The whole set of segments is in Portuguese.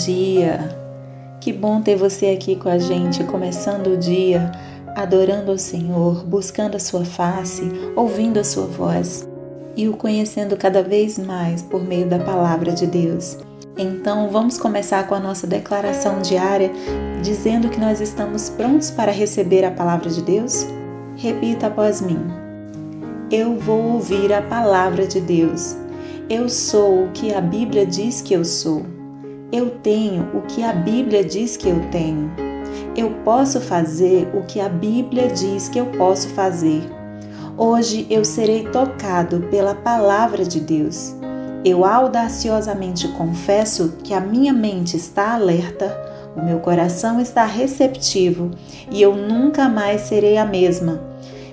dia! Que bom ter você aqui com a gente, começando o dia, adorando ao Senhor, buscando a sua face, ouvindo a sua voz e o conhecendo cada vez mais por meio da palavra de Deus. Então, vamos começar com a nossa declaração diária, dizendo que nós estamos prontos para receber a palavra de Deus? Repita após mim. Eu vou ouvir a palavra de Deus. Eu sou o que a Bíblia diz que eu sou. Eu tenho o que a Bíblia diz que eu tenho. Eu posso fazer o que a Bíblia diz que eu posso fazer. Hoje eu serei tocado pela palavra de Deus. Eu audaciosamente confesso que a minha mente está alerta, o meu coração está receptivo e eu nunca mais serei a mesma.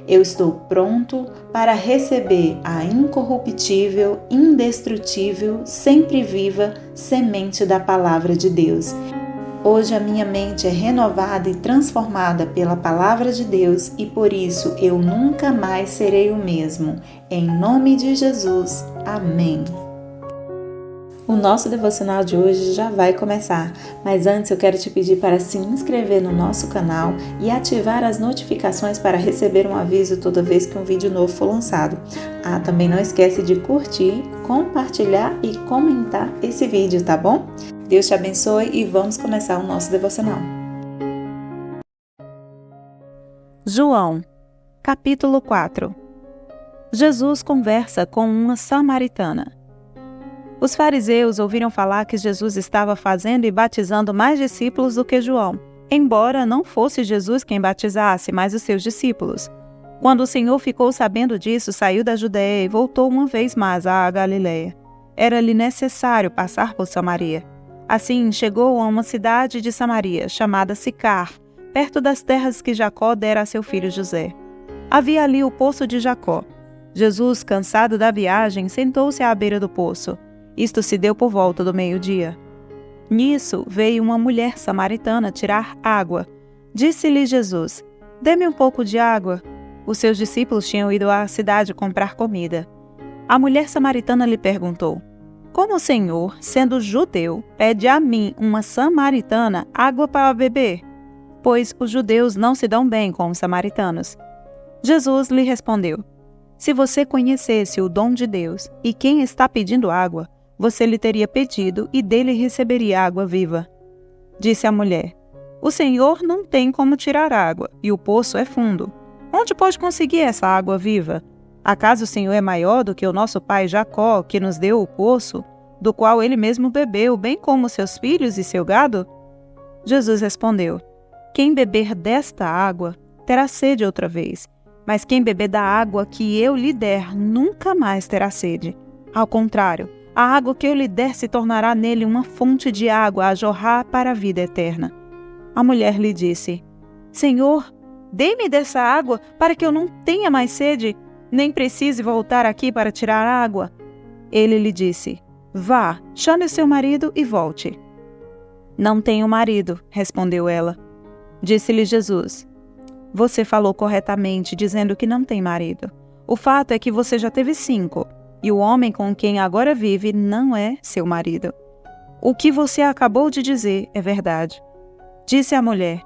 Eu estou pronto para receber a incorruptível, indestrutível, sempre viva semente da palavra de Deus. Hoje a minha mente é renovada e transformada pela palavra de Deus e por isso eu nunca mais serei o mesmo. Em nome de Jesus. Amém. O nosso devocional de hoje já vai começar, mas antes eu quero te pedir para se inscrever no nosso canal e ativar as notificações para receber um aviso toda vez que um vídeo novo for lançado. Também não esquece de curtir, compartilhar e comentar esse vídeo, tá bom? Deus te abençoe e vamos começar o nosso devocional. João, capítulo 4. Jesus conversa com uma samaritana. Os fariseus ouviram falar que Jesus estava fazendo e batizando mais discípulos do que João, embora não fosse Jesus quem batizasse, mas os seus discípulos. Quando o Senhor ficou sabendo disso, saiu da Judéia e voltou uma vez mais à Galiléia. Era-lhe necessário passar por Samaria. Assim, chegou a uma cidade de Samaria, chamada Sicar, perto das terras que Jacó dera a seu filho José. Havia ali o poço de Jacó. Jesus, cansado da viagem, sentou-se à beira do poço. Isto se deu por volta do meio-dia. Nisso veio uma mulher samaritana tirar água. Disse-lhe Jesus: "Dê-me um pouco de água." Os seus discípulos tinham ido à cidade comprar comida. A mulher samaritana lhe perguntou: "Como o Senhor, sendo judeu, pede a mim, uma samaritana, água para beber? Pois os judeus não se dão bem com os samaritanos." Jesus lhe respondeu: "Se você conhecesse o dom de Deus e quem está pedindo água, você lhe teria pedido e dele receberia água viva." Disse a mulher: "O Senhor não tem como tirar água, e o poço é fundo. Onde pode conseguir essa água viva? Acaso o Senhor é maior do que o nosso pai Jacó, que nos deu o poço, do qual ele mesmo bebeu, bem como seus filhos e seu gado?" Jesus respondeu: "Quem beber desta água terá sede outra vez, mas quem beber da água que eu lhe der nunca mais terá sede. Ao contrário, a água que eu lhe der se tornará nele uma fonte de água a jorrar para a vida eterna." A mulher lhe disse: "Senhor, dê-me dessa água para que eu não tenha mais sede, nem precise voltar aqui para tirar água." Ele lhe disse: "Vá, chame o seu marido e volte." "Não tenho marido", respondeu ela. Disse-lhe Jesus: "Você falou corretamente, dizendo que não tem marido. O fato é que você já teve 5, e o homem com quem agora vive não é seu marido. O que você acabou de dizer é verdade." Disse a mulher: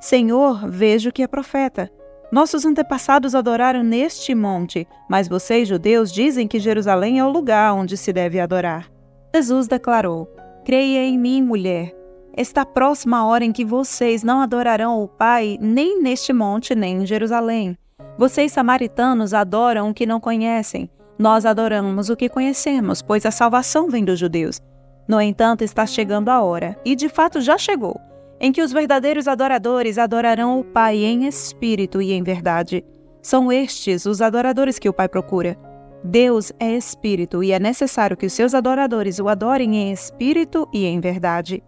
"Senhor, vejo que é profeta. Nossos antepassados adoraram neste monte, mas vocês, judeus, dizem que Jerusalém é o lugar onde se deve adorar." Jesus declarou: "Creia em mim, mulher. Está próxima a hora em que vocês não adorarão o Pai nem neste monte, nem em Jerusalém. Vocês, samaritanos, adoram o que não conhecem. Nós adoramos o que conhecemos, pois a salvação vem dos judeus. No entanto, está chegando a hora, e de fato já chegou, em que os verdadeiros adoradores adorarão o Pai em espírito e em verdade. São estes os adoradores que o Pai procura. Deus é espírito e é necessário que os seus adoradores o adorem em espírito e em verdade."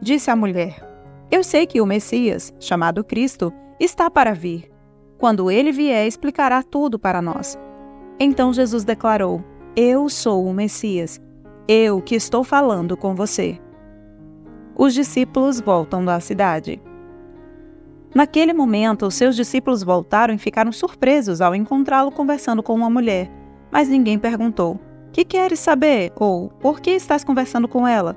Disse a mulher: "Eu sei que o Messias, chamado Cristo, está para vir. Quando ele vier, explicará tudo para nós." Então Jesus declarou: "Eu sou o Messias. Eu que estou falando com você." Os discípulos voltam da cidade. Naquele momento, os seus discípulos voltaram e ficaram surpresos ao encontrá-lo conversando com uma mulher. Mas ninguém perguntou: "Que queres saber?" ou "Por que estás conversando com ela?"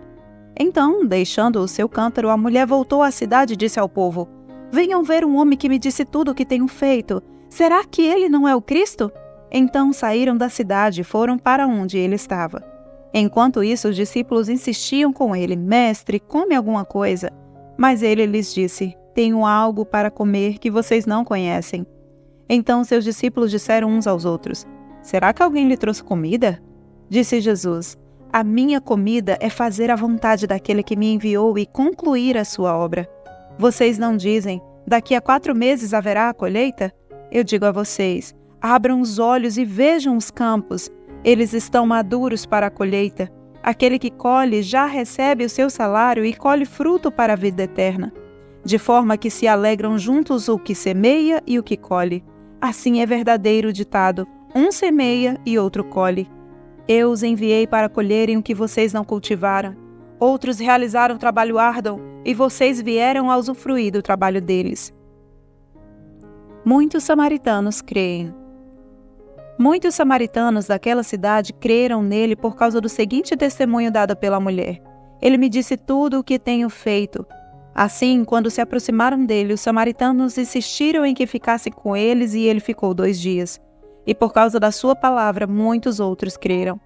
Então, deixando o seu cântaro, a mulher voltou à cidade e disse ao povo: venham ver um homem que me disse tudo o que tenho feito. Será que ele não é o Cristo? Então saíram da cidade e foram para onde ele estava. Enquanto isso, os discípulos insistiam com ele: Mestre, come alguma coisa. Mas ele lhes disse: tenho algo para comer que vocês não conhecem. Então seus discípulos disseram uns aos outros: será que alguém lhe trouxe comida? Disse Jesus: a minha comida é fazer a vontade daquele que me enviou e concluir a sua obra. Vocês não dizem: daqui a 4 meses haverá a colheita? Eu digo a vocês: abram os olhos e vejam os campos. Eles estão maduros para a colheita. Aquele que colhe já recebe o seu salário e colhe fruto para a vida eterna. De forma que se alegram juntos o que semeia e o que colhe. Assim é verdadeiro o ditado: um semeia e outro colhe. Eu os enviei para colherem o que vocês não cultivaram. Outros realizaram trabalho árduo e vocês vieram a usufruir do trabalho deles. Muitos samaritanos creem. Muitos samaritanos daquela cidade creram nele por causa do seguinte testemunho dado pela mulher: ele me disse tudo o que tenho feito. Assim, quando se aproximaram dele, os samaritanos insistiram em que ficasse com eles e ele ficou 2 dias. E por causa da sua palavra, muitos outros creram.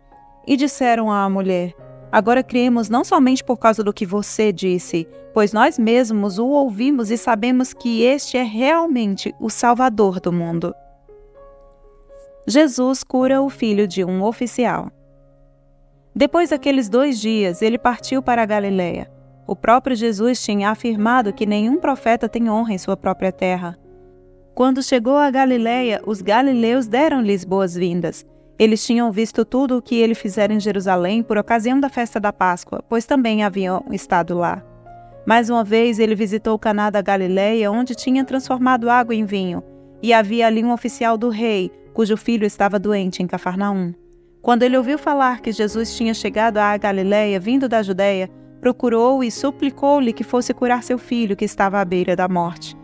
E disseram à mulher: agora cremos não somente por causa do que você disse, pois nós mesmos o ouvimos e sabemos que este é realmente o Salvador do mundo. Jesus cura o filho de um oficial. Depois daqueles 2 dias, ele partiu para a Galiléia. O próprio Jesus tinha afirmado que nenhum profeta tem honra em sua própria terra. Quando chegou à Galiléia, os galileus deram-lhes boas-vindas. Eles tinham visto tudo o que ele fizera em Jerusalém por ocasião da festa da Páscoa, pois também haviam estado lá. Mais uma vez ele visitou Caná da Galiléia, onde tinha transformado água em vinho, e havia ali um oficial do rei, cujo filho estava doente em Cafarnaum. Quando ele ouviu falar que Jesus tinha chegado à Galiléia, vindo da Judeia, procurou e suplicou-lhe que fosse curar seu filho, que estava à beira da morte.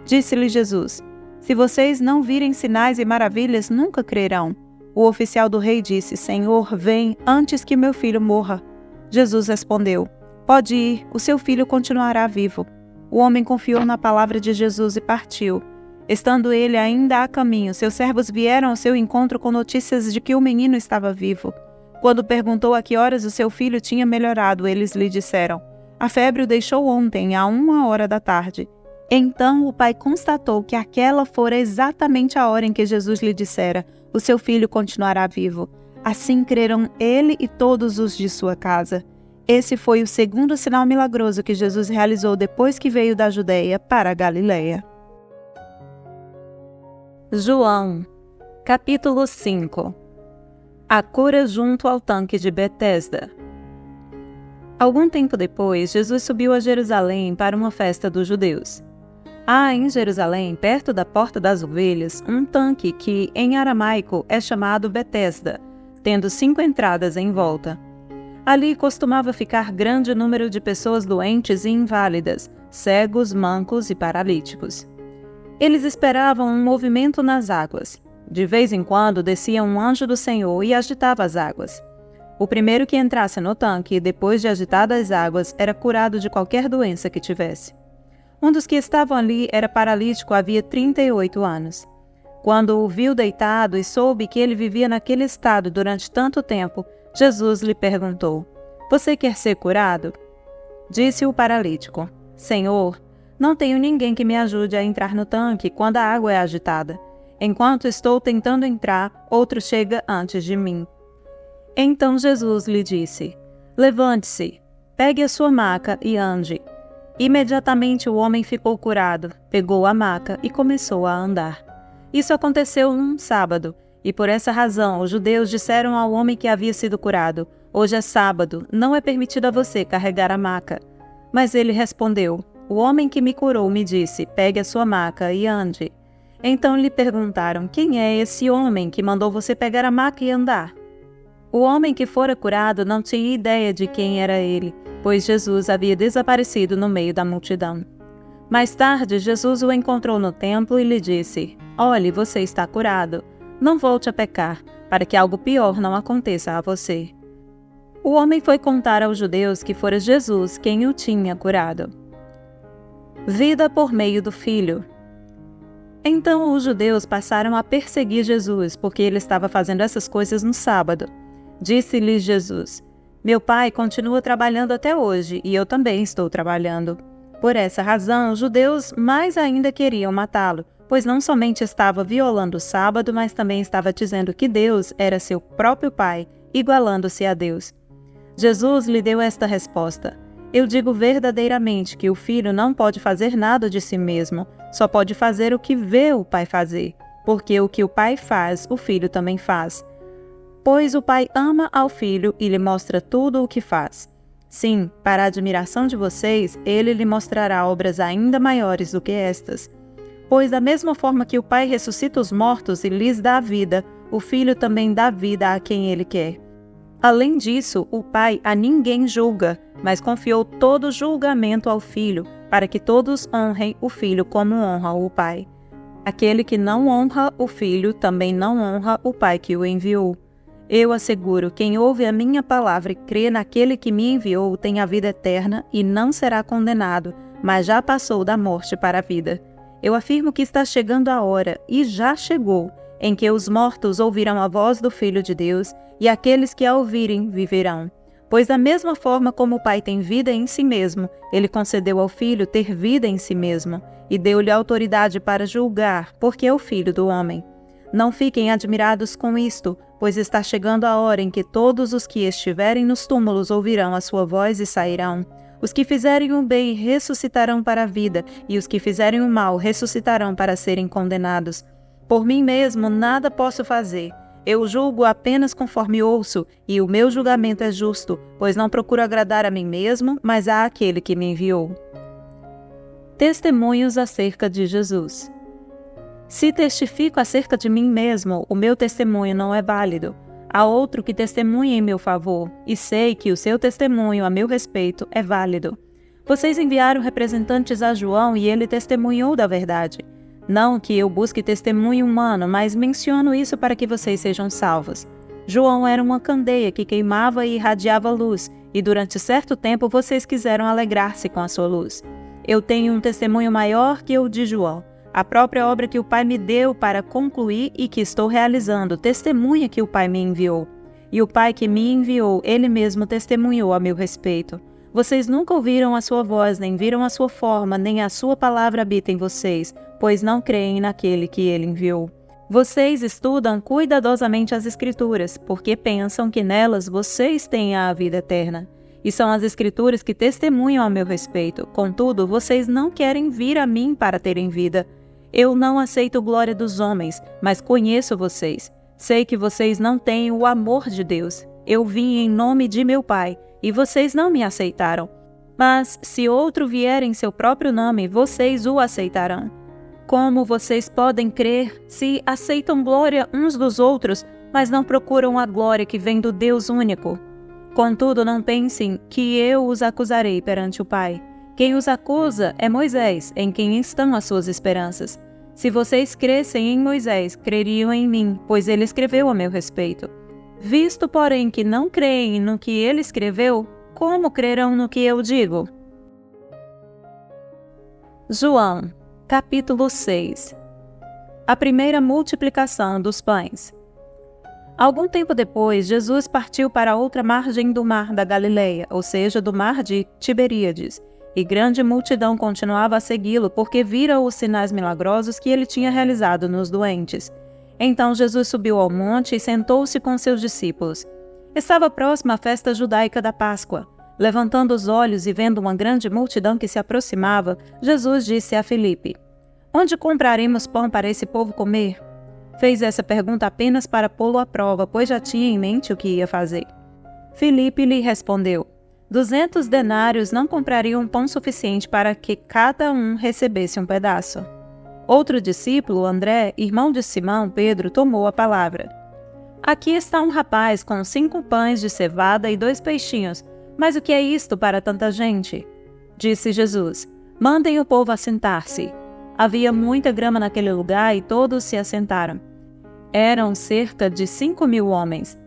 Disse-lhe Jesus: se vocês não virem sinais e maravilhas, nunca crerão. O oficial do rei disse: Senhor, vem antes que meu filho morra. Jesus respondeu: pode ir, o seu filho continuará vivo. O homem confiou na palavra de Jesus e partiu. Estando ele ainda a caminho, seus servos vieram ao seu encontro com notícias de que o menino estava vivo. Quando perguntou a que horas o seu filho tinha melhorado, eles lhe disseram: a febre o deixou ontem, à 1h da tarde. Então o pai constatou que aquela fora exatamente a hora em que Jesus lhe dissera: o seu filho continuará vivo. Assim creram ele e todos os de sua casa. Esse foi o segundo sinal milagroso que Jesus realizou depois que veio da Judeia para a Galiléia. João, capítulo 5. A cura junto ao tanque de Betesda. Algum tempo depois, Jesus subiu a Jerusalém para uma festa dos judeus. Há em Jerusalém, perto da Porta das Ovelhas, um tanque que, em aramaico, é chamado Betesda, tendo 5 entradas em volta. Ali costumava ficar grande número de pessoas doentes e inválidas, cegos, mancos e paralíticos. Eles esperavam um movimento nas águas. De vez em quando descia um anjo do Senhor e agitava as águas. O primeiro que entrasse no tanque, depois de agitadas as águas, era curado de qualquer doença que tivesse. Um dos que estavam ali era paralítico havia 38 anos. Quando o viu deitado e soube que ele vivia naquele estado durante tanto tempo, Jesus lhe perguntou: Você quer ser curado? Disse o paralítico: Senhor, não tenho ninguém que me ajude a entrar no tanque quando a água é agitada. Enquanto estou tentando entrar, outro chega antes de mim. Então Jesus lhe disse: Levante-se, pegue a sua maca e ande. Imediatamente o homem ficou curado, pegou a maca e começou a andar. Isso aconteceu num sábado, e por essa razão os judeus disseram ao homem que havia sido curado: Hoje é sábado, não é permitido a você carregar a maca. Mas ele respondeu: O homem que me curou me disse: Pegue a sua maca e ande. Então lhe perguntaram: Quem é esse homem que mandou você pegar a maca e andar? O homem que fora curado não tinha ideia de quem era ele, pois Jesus havia desaparecido no meio da multidão. Mais tarde, Jesus o encontrou no templo e lhe disse: Olhe, você está curado. Não volte a pecar, para que algo pior não aconteça a você. O homem foi contar aos judeus que fora Jesus quem o tinha curado. Vida por meio do Filho. Então os judeus passaram a perseguir Jesus, porque ele estava fazendo essas coisas no sábado. Disse-lhes Jesus: Meu Pai continua trabalhando até hoje, e eu também estou trabalhando. Por essa razão, os judeus mais ainda queriam matá-lo, pois não somente estava violando o sábado, mas também estava dizendo que Deus era seu próprio Pai, igualando-se a Deus. Jesus lhe deu esta resposta: Eu digo verdadeiramente que o Filho não pode fazer nada de si mesmo, só pode fazer o que vê o Pai fazer, porque o que o Pai faz, o Filho também faz. Pois o Pai ama ao Filho e lhe mostra tudo o que faz. Sim, para a admiração de vocês, ele lhe mostrará obras ainda maiores do que estas. Pois da mesma forma que o Pai ressuscita os mortos e lhes dá vida, o Filho também dá vida a quem ele quer. Além disso, o Pai a ninguém julga, mas confiou todo o julgamento ao Filho, para que todos honrem o Filho como honra o Pai. Aquele que não honra o Filho também não honra o Pai que o enviou. Eu asseguro, quem ouve a minha palavra e crê naquele que me enviou tem a vida eterna e não será condenado, mas já passou da morte para a vida. Eu afirmo que está chegando a hora, e já chegou, em que os mortos ouvirão a voz do Filho de Deus, e aqueles que a ouvirem viverão. Pois da mesma forma como o Pai tem vida em si mesmo, ele concedeu ao Filho ter vida em si mesmo, e deu-lhe autoridade para julgar, porque é o Filho do homem. Não fiquem admirados com isto, pois está chegando a hora em que todos os que estiverem nos túmulos ouvirão a sua voz e sairão. Os que fizerem o bem ressuscitarão para a vida, e os que fizerem o mal ressuscitarão para serem condenados. Por mim mesmo nada posso fazer. Eu julgo apenas conforme ouço, e o meu julgamento é justo, pois não procuro agradar a mim mesmo, mas a aquele que me enviou. Testemunhos acerca de Jesus. Se testifico acerca de mim mesmo, o meu testemunho não é válido. Há outro que testemunha em meu favor, e sei que o seu testemunho a meu respeito é válido. Vocês enviaram representantes a João e ele testemunhou da verdade. Não que eu busque testemunho humano, mas menciono isso para que vocês sejam salvos. João era uma candeia que queimava e irradiava luz, e durante certo tempo vocês quiseram alegrar-se com a sua luz. Eu tenho um testemunho maior que o de João. A própria obra que o Pai me deu para concluir e que estou realizando testemunha que o Pai me enviou. E o Pai que me enviou, ele mesmo testemunhou a meu respeito. Vocês nunca ouviram a sua voz, nem viram a sua forma, nem a sua palavra habita em vocês, pois não creem naquele que ele enviou. Vocês estudam cuidadosamente as Escrituras, porque pensam que nelas vocês têm a vida eterna. E são as Escrituras que testemunham a meu respeito. Contudo, vocês não querem vir a mim para terem vida. Eu não aceito glória dos homens, mas conheço vocês. Sei que vocês não têm o amor de Deus. Eu vim em nome de meu Pai, e vocês não me aceitaram. Mas, se outro vier em seu próprio nome, vocês o aceitarão. Como vocês podem crer se aceitam glória uns dos outros, mas não procuram a glória que vem do Deus único? Contudo, não pensem que eu os acusarei perante o Pai. Quem os acusa é Moisés, em quem estão as suas esperanças. Se vocês crescem em Moisés, creriam em mim, pois ele escreveu a meu respeito. Visto, porém, que não creem no que ele escreveu, como crerão no que eu digo? João, capítulo 6. A primeira multiplicação dos pães. Algum tempo depois, Jesus partiu para outra margem do mar da Galileia, ou seja, do mar de Tiberíades, e grande multidão continuava a segui-lo porque vira os sinais milagrosos que ele tinha realizado nos doentes. Então Jesus subiu ao monte e sentou-se com seus discípulos. Estava próxima a festa judaica da Páscoa. Levantando os olhos e vendo uma grande multidão que se aproximava, Jesus disse a Filipe: Onde compraremos pão para esse povo comer? Fez essa pergunta apenas para pô-lo à prova, pois já tinha em mente o que ia fazer. Filipe lhe respondeu: 200 denários não comprariam pão suficiente para que cada um recebesse um pedaço. Outro discípulo, André, irmão de Simão, Pedro, tomou a palavra. Aqui está um rapaz com 5 pães de cevada e 2 peixinhos. Mas o que é isto para tanta gente? Disse Jesus: Mandem o povo assentar-se. Havia muita grama naquele lugar e todos se assentaram. Eram cerca de 5.000 homens.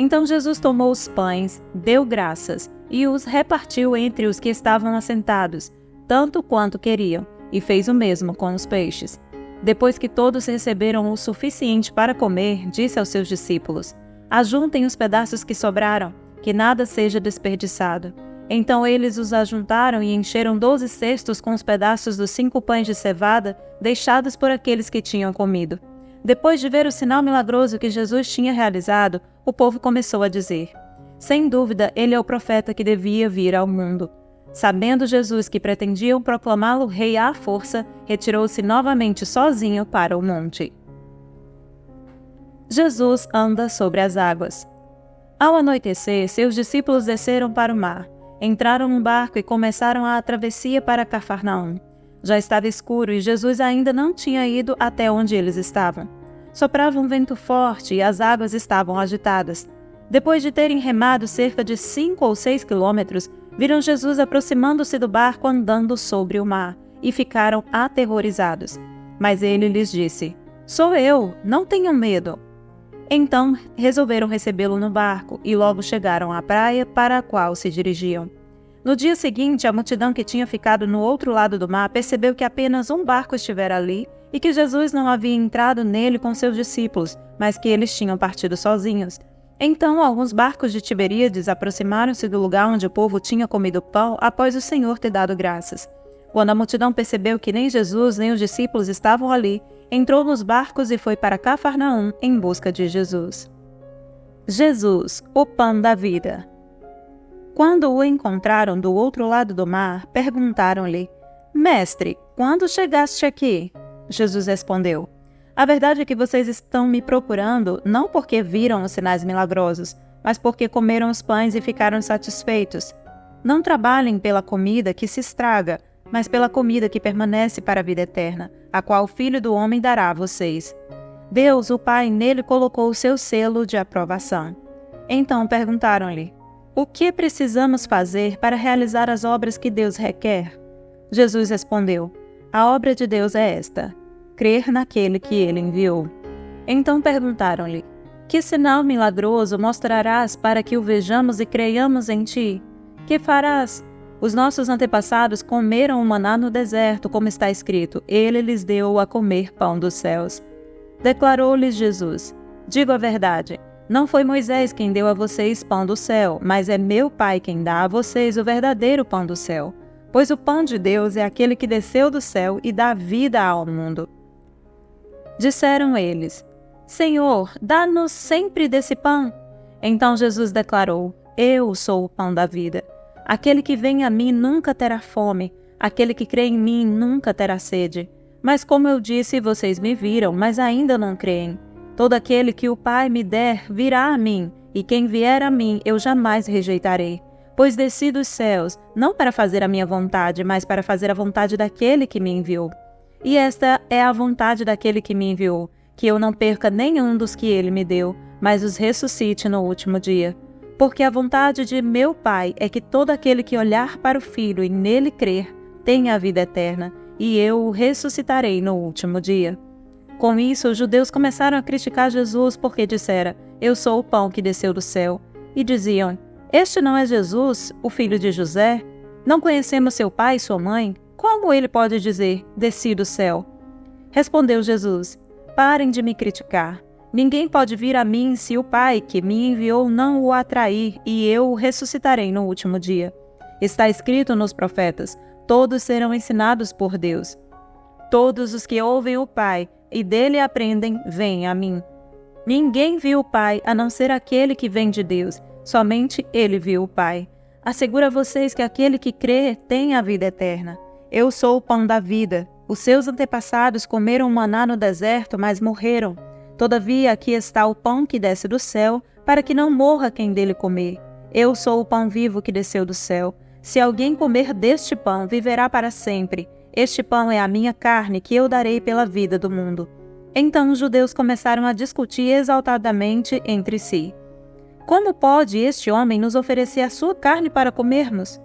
Então Jesus tomou os pães, deu graças e os repartiu entre os que estavam assentados, tanto quanto queriam, e fez o mesmo com os peixes. Depois que todos receberam o suficiente para comer, disse aos seus discípulos: ajuntem os pedaços que sobraram, que nada seja desperdiçado. Então eles os ajuntaram e encheram 12 cestos com os pedaços dos 5 pães de cevada deixados por aqueles que tinham comido. Depois de ver o sinal milagroso que Jesus tinha realizado, o povo começou a dizer: sem dúvida, ele é o profeta que devia vir ao mundo. Sabendo Jesus que pretendiam proclamá-lo rei à força, retirou-se novamente sozinho para o monte. Jesus anda sobre as águas. Ao anoitecer, seus discípulos desceram para o mar, entraram num barco e começaram a travessia para Cafarnaum. Já estava escuro e Jesus ainda não tinha ido até onde eles estavam. Soprava um vento forte e as águas estavam agitadas. Depois de terem remado cerca de 5 ou 6 quilômetros, viram Jesus aproximando-se do barco andando sobre o mar e ficaram aterrorizados. Mas ele lhes disse: sou eu, não tenham medo. Então resolveram recebê-lo no barco e logo chegaram à praia para a qual se dirigiam. No dia seguinte, a multidão que tinha ficado no outro lado do mar percebeu que apenas um barco estivera ali e que Jesus não havia entrado nele com seus discípulos, mas que eles tinham partido sozinhos. Então, alguns barcos de Tiberíades aproximaram-se do lugar onde o povo tinha comido pão após o Senhor ter dado graças. Quando a multidão percebeu que nem Jesus nem os discípulos estavam ali, entrou nos barcos e foi para Cafarnaum em busca de Jesus. Jesus, o pão da vida. Quando o encontraram do outro lado do mar, perguntaram-lhe: Mestre, quando chegaste aqui? Jesus respondeu: a verdade é que vocês estão me procurando não porque viram os sinais milagrosos, mas porque comeram os pães e ficaram satisfeitos. Não trabalhem pela comida que se estraga, mas pela comida que permanece para a vida eterna, a qual o Filho do Homem dará a vocês. Deus, o Pai, nele colocou o seu selo de aprovação. Então perguntaram-lhe: o que precisamos fazer para realizar as obras que Deus requer? Jesus respondeu: a obra de Deus é esta: crer naquele que ele enviou. Então perguntaram-lhe: que sinal milagroso mostrarás para que o vejamos e creiamos em ti? Que farás? Os nossos antepassados comeram o maná no deserto, como está escrito: ele lhes deu a comer pão dos céus. Declarou-lhes Jesus: digo a verdade, não foi Moisés quem deu a vocês pão do céu, mas é meu Pai quem dá a vocês o verdadeiro pão do céu. Pois o pão de Deus é aquele que desceu do céu e dá vida ao mundo. Disseram eles: Senhor, dá-nos sempre desse pão. Então Jesus declarou: eu sou o pão da vida. Aquele que vem a mim nunca terá fome, aquele que crê em mim nunca terá sede. Mas como eu disse, vocês me viram, mas ainda não creem. Todo aquele que o Pai me der virá a mim, e quem vier a mim eu jamais rejeitarei. Pois desci dos céus, não para fazer a minha vontade, mas para fazer a vontade daquele que me enviou. E esta é a vontade daquele que me enviou, que eu não perca nenhum dos que ele me deu, mas os ressuscite no último dia. Porque a vontade de meu Pai é que todo aquele que olhar para o Filho e nele crer, tenha a vida eterna, e eu o ressuscitarei no último dia. Com isso, os judeus começaram a criticar Jesus porque dissera: eu sou o pão que desceu do céu. E diziam: este não é Jesus, o filho de José? Não conhecemos seu pai e sua mãe? Como ele pode dizer: desci do céu? Respondeu Jesus: parem de me criticar. Ninguém pode vir a mim se o Pai que me enviou não o atrair, e eu o ressuscitarei no último dia. Está escrito nos profetas: todos serão ensinados por Deus. Todos os que ouvem o Pai e dele aprendem, vêm a mim. Ninguém viu o Pai a não ser aquele que vem de Deus. Somente ele viu o Pai. Asseguro a vocês que aquele que crê tem a vida eterna. Eu sou o pão da vida. Os seus antepassados comeram maná no deserto, mas morreram. Todavia, aqui está o pão que desce do céu, para que não morra quem dele comer. Eu sou o pão vivo que desceu do céu. Se alguém comer deste pão, viverá para sempre. Este pão é a minha carne, que eu darei pela vida do mundo. Então os judeus começaram a discutir exaltadamente entre si: como pode este homem nos oferecer a sua carne para comermos?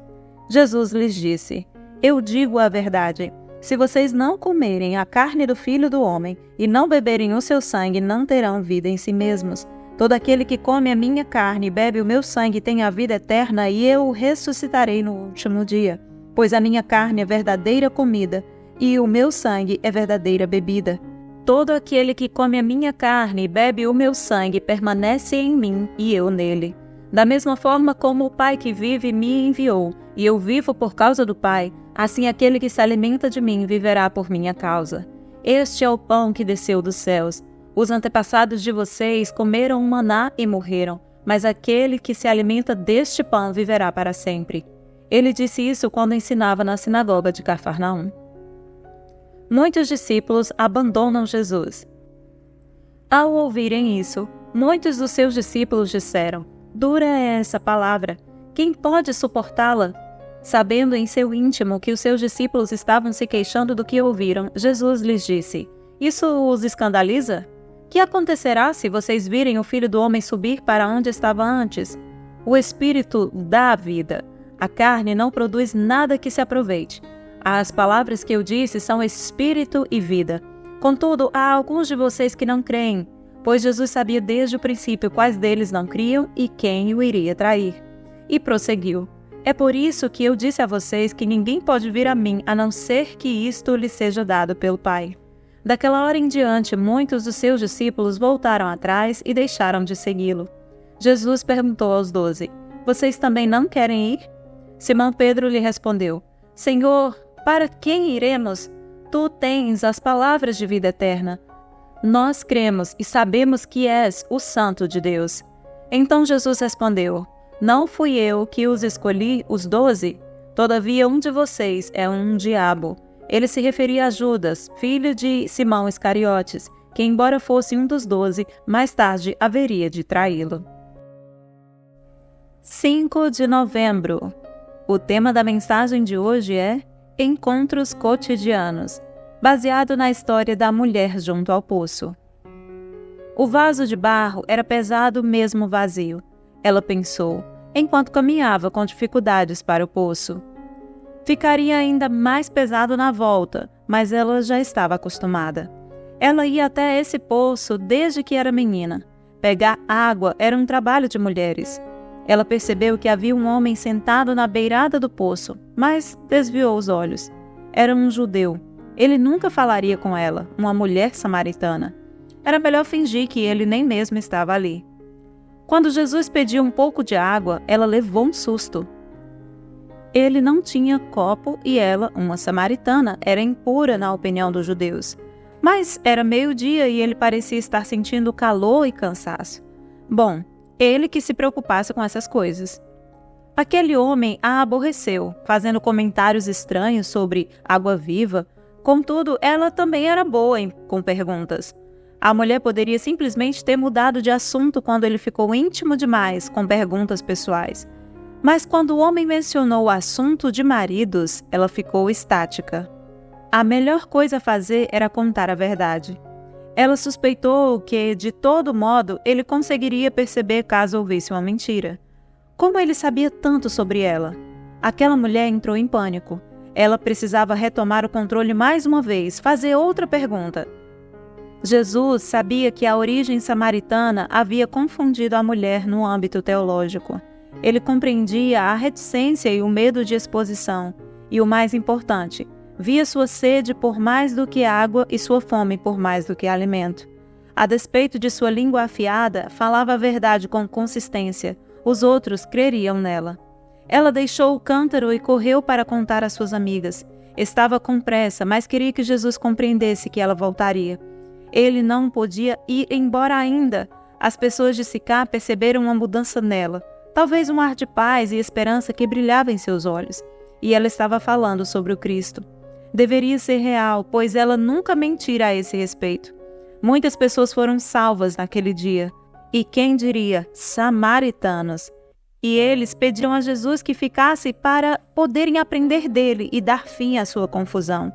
Jesus lhes disse: eu digo a verdade. Se vocês não comerem a carne do Filho do Homem e não beberem o seu sangue, não terão vida em si mesmos. Todo aquele que come a minha carne e bebe o meu sangue tem a vida eterna, e eu o ressuscitarei no último dia. Pois a minha carne é verdadeira comida, e o meu sangue é verdadeira bebida. Todo aquele que come a minha carne e bebe o meu sangue permanece em mim e eu nele. Da mesma forma como o Pai que vive me enviou, e eu vivo por causa do Pai, assim aquele que se alimenta de mim viverá por minha causa. Este é o pão que desceu dos céus. Os antepassados de vocês comeram o maná e morreram, mas aquele que se alimenta deste pão viverá para sempre. Ele disse isso quando ensinava na sinagoga de Cafarnaum. Muitos discípulos abandonam Jesus. Ao ouvirem isso, muitos dos seus discípulos disseram: "Dura é essa palavra, quem pode suportá-la?" Sabendo em seu íntimo que os seus discípulos estavam se queixando do que ouviram, Jesus lhes disse: "Isso os escandaliza? Que acontecerá se vocês virem o Filho do Homem subir para onde estava antes? O Espírito dá a vida. A carne não produz nada que se aproveite. As palavras que eu disse são Espírito e vida. Contudo, há alguns de vocês que não creem, pois Jesus sabia desde o princípio quais deles não criam e quem o iria trair." E prosseguiu: "É por isso que eu disse a vocês que ninguém pode vir a mim a não ser que isto lhe seja dado pelo Pai." Daquela hora em diante, muitos dos seus discípulos voltaram atrás e deixaram de segui-lo. Jesus perguntou aos 12: "Vocês também não querem ir?" Simão Pedro lhe respondeu: "Senhor, para quem iremos? Tu tens as palavras de vida eterna. Nós cremos e sabemos que és o Santo de Deus." Então Jesus respondeu: "Não fui eu que os escolhi, os 12? Todavia um de vocês é um diabo." Ele se referia a Judas, filho de Simão Iscariotes, que embora fosse um dos 12, mais tarde haveria de traí-lo. 5 de novembro. O tema da mensagem de hoje é Encontros Cotidianos, baseado na história da mulher junto ao poço. O vaso de barro era pesado mesmo vazio. Ela pensou, enquanto caminhava com dificuldades para o poço. Ficaria ainda mais pesado na volta, mas ela já estava acostumada. Ela ia até esse poço desde que era menina. Pegar água era um trabalho de mulheres. Ela percebeu que havia um homem sentado na beirada do poço, mas desviou os olhos. Era um judeu. Ele nunca falaria com ela, uma mulher samaritana. Era melhor fingir que ele nem mesmo estava ali. Quando Jesus pediu um pouco de água, ela levou um susto. Ele não tinha copo e ela, uma samaritana, era impura na opinião dos judeus. Mas era meio-dia e ele parecia estar sentindo calor e cansaço. Bom, ele que se preocupasse com essas coisas. Aquele homem a aborreceu, fazendo comentários estranhos sobre água viva. Contudo, ela também era boa com perguntas. A mulher poderia simplesmente ter mudado de assunto quando ele ficou íntimo demais com perguntas pessoais. Mas quando o homem mencionou o assunto de maridos, ela ficou estática. A melhor coisa a fazer era contar a verdade. Ela suspeitou que, de todo modo, ele conseguiria perceber caso ouvisse uma mentira. Como ele sabia tanto sobre ela? Aquela mulher entrou em pânico. Ela precisava retomar o controle mais uma vez, fazer outra pergunta. Jesus sabia que a origem samaritana havia confundido a mulher no âmbito teológico. Ele compreendia a reticência e o medo de exposição, e o mais importante, via sua sede por mais do que água e sua fome por mais do que alimento. A despeito de sua língua afiada, falava a verdade com consistência. Os outros creriam nela. Ela deixou o cântaro e correu para contar às suas amigas. Estava com pressa, mas queria que Jesus compreendesse que ela voltaria. Ele não podia ir embora ainda. As pessoas de Sicá perceberam uma mudança nela. Talvez um ar de paz e esperança que brilhava em seus olhos. E ela estava falando sobre o Cristo. Deveria ser real, pois ela nunca mentira a esse respeito. Muitas pessoas foram salvas naquele dia. E quem diria, samaritanos. E eles pediram a Jesus que ficasse para poderem aprender dele e dar fim à sua confusão.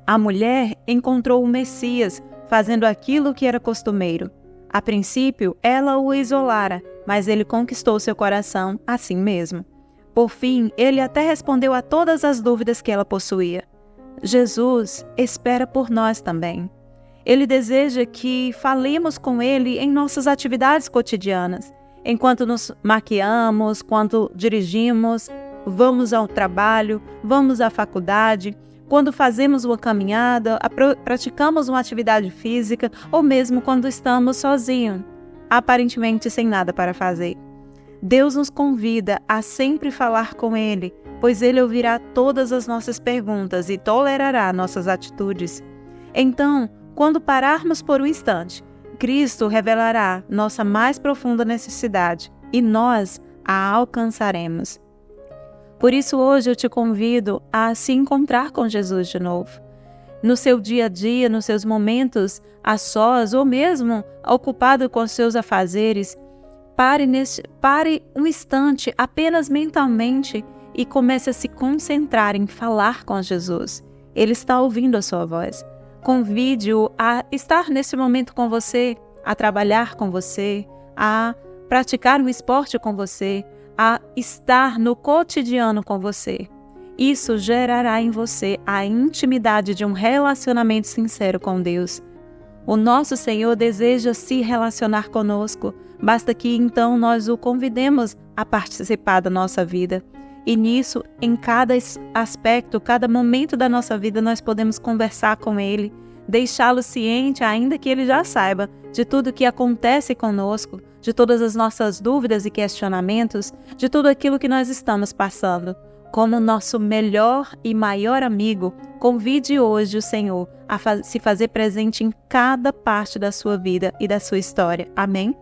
A mulher encontrou o Messias, fazendo aquilo que era costumeiro. A princípio, ela o isolara, mas ele conquistou seu coração assim mesmo. Por fim, ele até respondeu a todas as dúvidas que ela possuía. Jesus espera por nós também. Ele deseja que falemos com Ele em nossas atividades cotidianas, enquanto nos maquiamos, quando dirigimos, vamos ao trabalho, vamos à faculdade, quando fazemos uma caminhada, praticamos uma atividade física ou mesmo quando estamos sozinhos, aparentemente sem nada para fazer. Deus nos convida a sempre falar com Ele, pois Ele ouvirá todas as nossas perguntas e tolerará nossas atitudes. Então, quando pararmos por um instante, Cristo revelará nossa mais profunda necessidade e nós a alcançaremos. Por isso, hoje eu te convido a se encontrar com Jesus de novo. No seu dia a dia, nos seus momentos a sós ou mesmo ocupado com os seus afazeres, pare um instante apenas mentalmente e comece a se concentrar em falar com Jesus. Ele está ouvindo a sua voz. Convide-o a estar nesse momento com você, a trabalhar com você, a praticar um esporte com você, a estar no cotidiano com você. Isso gerará em você a intimidade de um relacionamento sincero com Deus. O nosso Senhor deseja se relacionar conosco, basta que então nós o convidemos a participar da nossa vida. E nisso, em cada aspecto, cada momento da nossa vida, nós podemos conversar com Ele, deixá-lo ciente, ainda que Ele já saiba, de tudo que acontece conosco, de todas as nossas dúvidas e questionamentos, de tudo aquilo que nós estamos passando. Como nosso melhor e maior amigo, convide hoje o Senhor a se fazer presente em cada parte da sua vida e da sua história. Amém?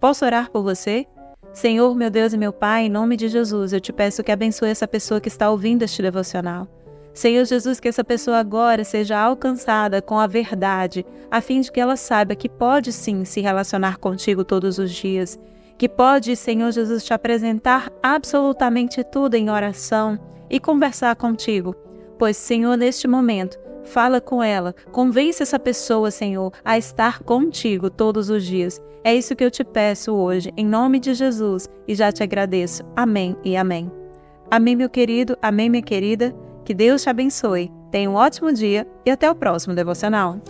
Posso orar por você? Senhor, meu Deus e meu Pai, em nome de Jesus, eu te peço que abençoe essa pessoa que está ouvindo este devocional. Senhor Jesus, que essa pessoa agora seja alcançada com a verdade, a fim de que ela saiba que pode sim se relacionar contigo todos os dias, que pode, Senhor Jesus, te apresentar absolutamente tudo em oração e conversar contigo. Pois, Senhor, neste momento, fala com ela, convence essa pessoa, Senhor, a estar contigo todos os dias. É isso que eu te peço hoje, em nome de Jesus, e já te agradeço. Amém e amém. Amém, meu querido, amém, minha querida. Que Deus te abençoe. Tenha um ótimo dia e até o próximo devocional.